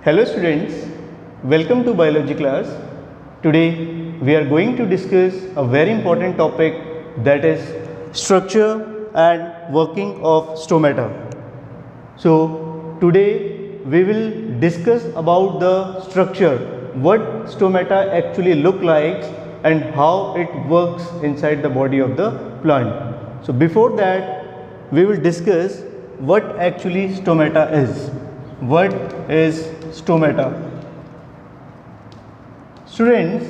Hello students, welcome to biology class. Today we are going to discuss a very important topic, that is structure and working of stomata. So today we will discuss about the structure, what stomata actually look like and how it works inside the body of the plant. So before that we will discuss what actually stomata is. What is stomata? Students,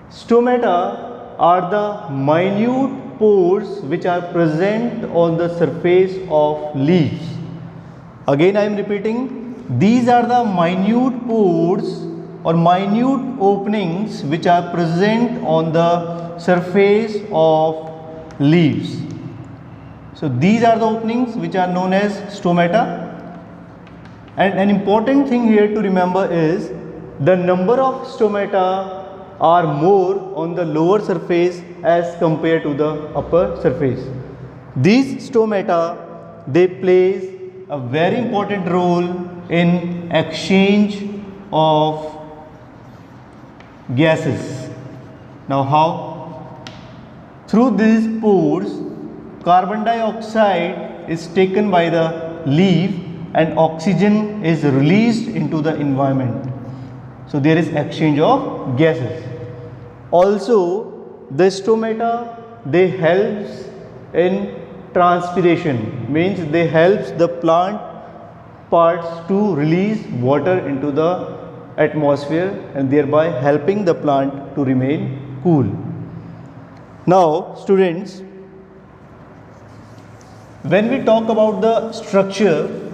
stomata are the minute pores which are present on the surface of leaves. Again I am repeating, these are the minute pores or minute openings which are present on the surface of leaves. So these are the openings which are known as stomata. And an important thing here to remember is the number of stomata are more on the lower surface as compared to the upper surface. These stomata, they plays a very important role in exchange of gases. Now how? Through these pores, carbon dioxide is taken by the leaf and oxygen is released into the environment. So there is exchange of gases. Also the stomata, they helps in transpiration, means they helps the plant parts to release water into the atmosphere and thereby helping the plant to remain cool. Now students, when we talk about the structure,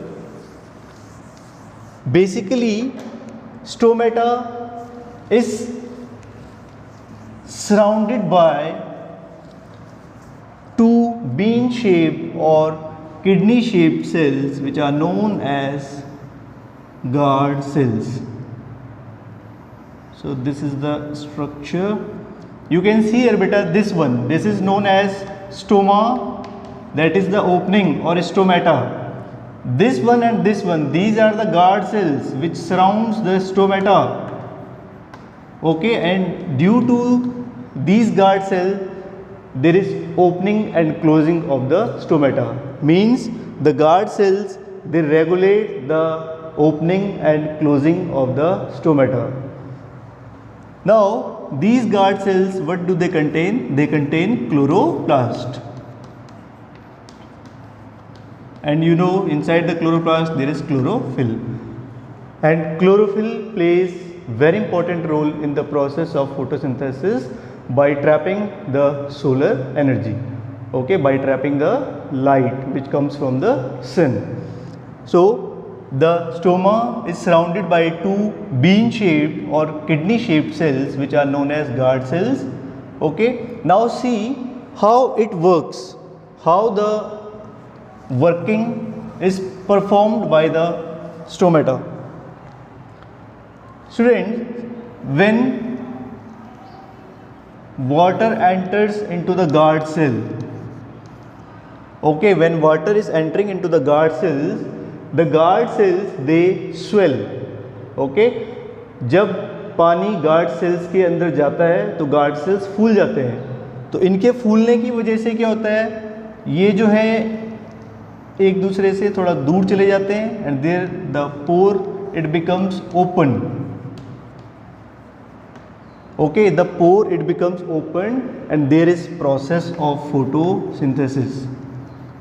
basically stomata is surrounded by two bean shaped or kidney shaped cells which are known as guard cells. So this is the structure. You can see here beta, this one, this is known as stoma, that is the opening or stomata. This one and this one, these are the guard cells which surrounds the stomata. Okay, and due to these guard cells, there is opening and closing of the stomata. Means the guard cells, they regulate the opening and closing of the stomata. Now these guard cells, what do they contain? They contain chloroplast. And you know, inside the chloroplast there is chlorophyll, and chlorophyll plays very important role in the process of photosynthesis by trapping the solar energy, okay, by trapping the light which comes from the sun. So the stoma is surrounded by two bean shaped or kidney shaped cells which are known as guard cells. Okay, now see how it works, how the working is performed by the stomata. Students, when water enters into the guard cell, okay, when water is entering into the guard cells they swell. Okay, जब पानी guard cells के अंदर जाता है तो guard cells फूल जाते हैं. तो इनके फूलने की वजह से क्या होता है, ये जो है एक दूसरे से थोड़ा दूर चले जाते हैं and there the pore it becomes open. Okay, the pore it becomes open and there is process of photosynthesis.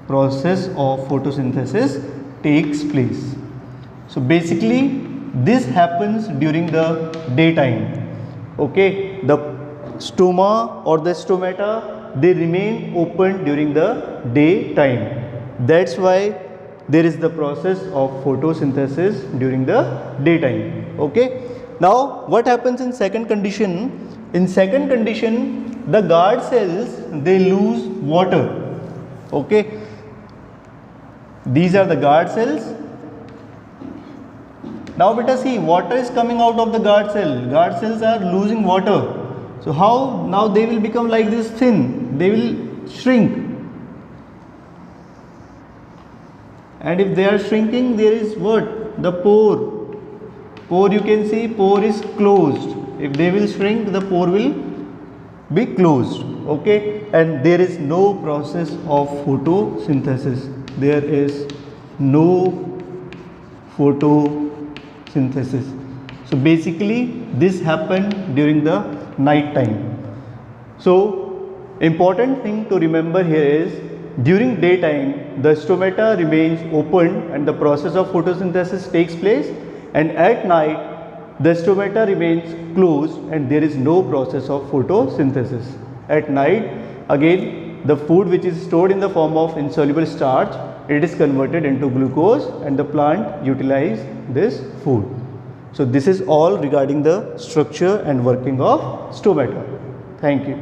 Process of photosynthesis takes place. So basically this happens during the daytime. Okay, the stoma or the stomata, they remain open during the daytime. That's why there is the process of photosynthesis during the daytime. Okay, now what happens in second condition? In second condition, the guard cells, they lose water. Okay, these are the guard cells. Now beta see, water is coming out of the guard cell. Guard cells are losing water. So how now they will become like this thin? They will shrink. And if they are shrinking, there is what? The pore. Pore, you can see pore is closed. If they will shrink, the pore will be closed. Okay, and there is no process of photosynthesis. There is no photosynthesis. So basically this happened during the night time. So important thing to remember here is, during daytime the stomata remains open and the process of photosynthesis takes place, and at night the stomata remains closed and there is no process of photosynthesis. At night again the food which is stored in the form of insoluble starch, it is converted into glucose and the plant utilize this food. So this is all regarding the structure and working of stomata. Thank you.